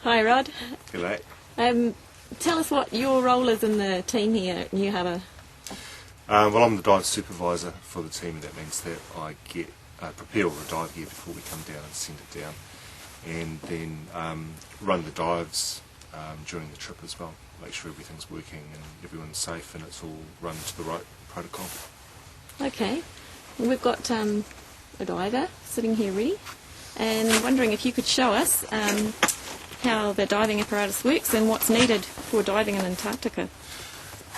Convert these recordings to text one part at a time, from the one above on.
Hi Rod. G'day. Tell us what your role is in the team here at New Harbour. Well, I'm the dive supervisor for the team, and that means that I prepare all the dive gear before we come down and send it down, and then run the dives during the trip as well. Make sure everything's working and everyone's safe and it's all run to the right protocol. Okay, well, we've got a diver sitting here ready, and wondering if you could show us how the diving apparatus works and what's needed for diving in Antarctica.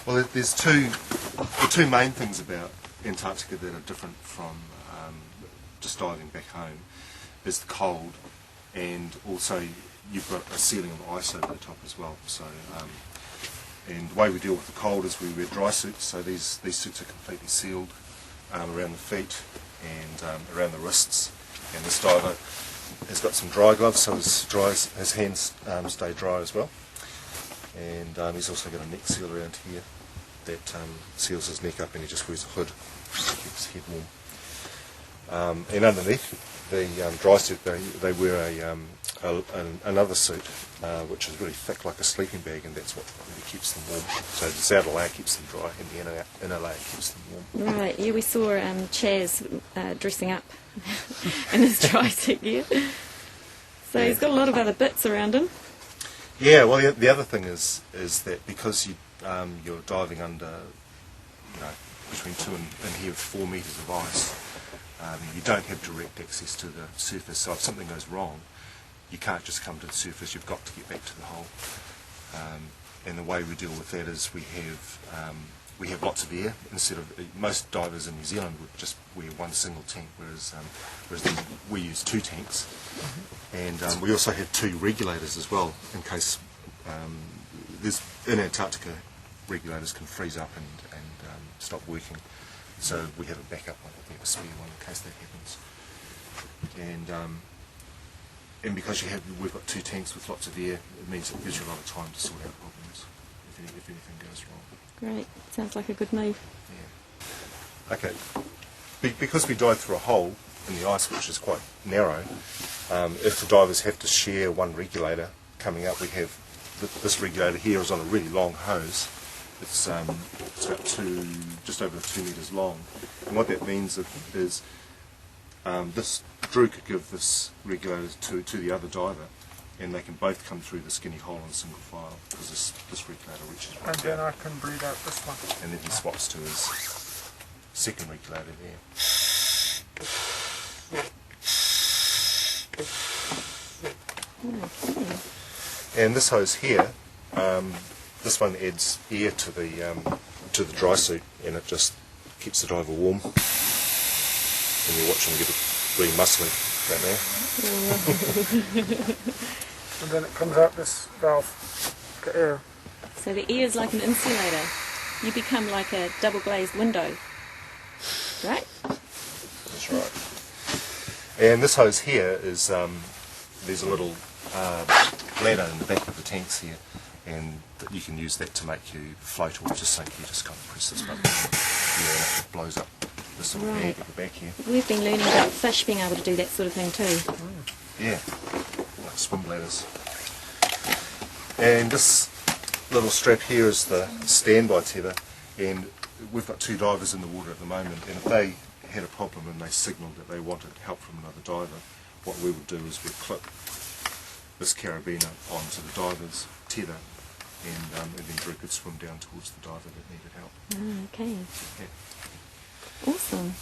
Well, there's the two main things about Antarctica that are different from just diving back home is the cold, and also you've got a ceiling of ice over the top as well. So, and the way we deal with the cold is we wear dry suits. So these suits are completely sealed around the feet and around the wrists. And this diver has got some dry gloves, so his hands stay dry as well. And he's also got a neck seal around here that seals his neck up, and he just wears a hood to keep his head warm. And underneath the dry suit, they wear another suit which is really thick, like a sleeping bag, and that's what really keeps them warm. So the outer layer keeps them dry, and the inner layer keeps them warm. Right, yeah, we saw Chaz dressing up in his dry suit gear. So yeah. He's got a lot of other bits around him. Yeah, well, the other thing is that because you're diving under, between 2 and here 4 metres of ice, you don't have direct access to the surface. So if something goes wrong, you can't just come to the surface. You've got to get back to the hole. And the way we deal with that is we have lots of air. Instead of most divers in New Zealand would just wear one single tank, whereas we use 2 tanks. And we also have 2 regulators as well, in case in Antarctica regulators can freeze up and stop working. So we have a backup one, we have a spare one in case that happens. And because we've got 2 tanks with lots of air, it means it gives you a lot of time to sort out problems if anything goes wrong. Great, sounds like a good move. Yeah. Okay. Because we dive through a hole in the ice, which is quite narrow, if the divers have to share one regulator coming up, we have this regulator here is on a really long hose. It's about just over 2 metres long, and what that means is this Drew could give this regulator to the other diver, and they can both come through the skinny hole in single file, because this regulator reaches right and down. then I can breathe out this one. And then he swaps to his second regulator there. Okay. And this hose here, this one adds air to the dry suit, and it just keeps the diver warm. And you watch him get really muscly right now. And then it comes out this valve, get air. So the ear is like an insulator. You become like a double glazed window, right? That's right. And this hose here is there's a little bladder in the back of the tanks here, and you can use that to make you float or just sink. You just kind of press this button, and it blows up this little bag at the back here. We've been learning about fish being able to do that sort of thing too. Yeah, like swim bladders. And this little strap here is the standby tether, and we've got 2 divers in the water at the moment, and if they had a problem and they signalled that they wanted help from another diver, what we would do is we'd clip this carabiner onto the diver's tether, and then Drew could swim down towards the diver that needed help. Okay, Yeah. awesome.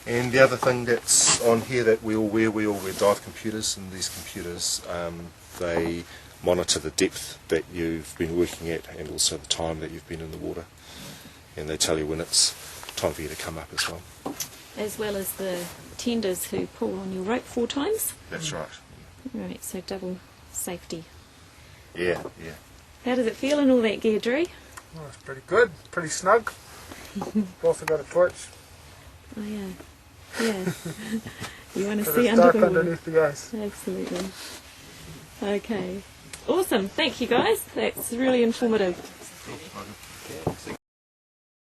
And the other thing that's on here that we all wear dive computers, and these computers, they monitor the depth that you've been working at and also the time that you've been in the water, and they tell you when it's time for you to come up as well. As well as the tenders who pull on your rope 4 times. That's right. Right, so double safety. Yeah, yeah. How does it feel in all that gear, Drew? Oh, it's pretty good, pretty snug. We've also got a torch. Oh yeah, yeah. You want to So see it's under dark the water. underneath the ice. Absolutely. Okay. Awesome. Thank you guys. That's really informative. Cool.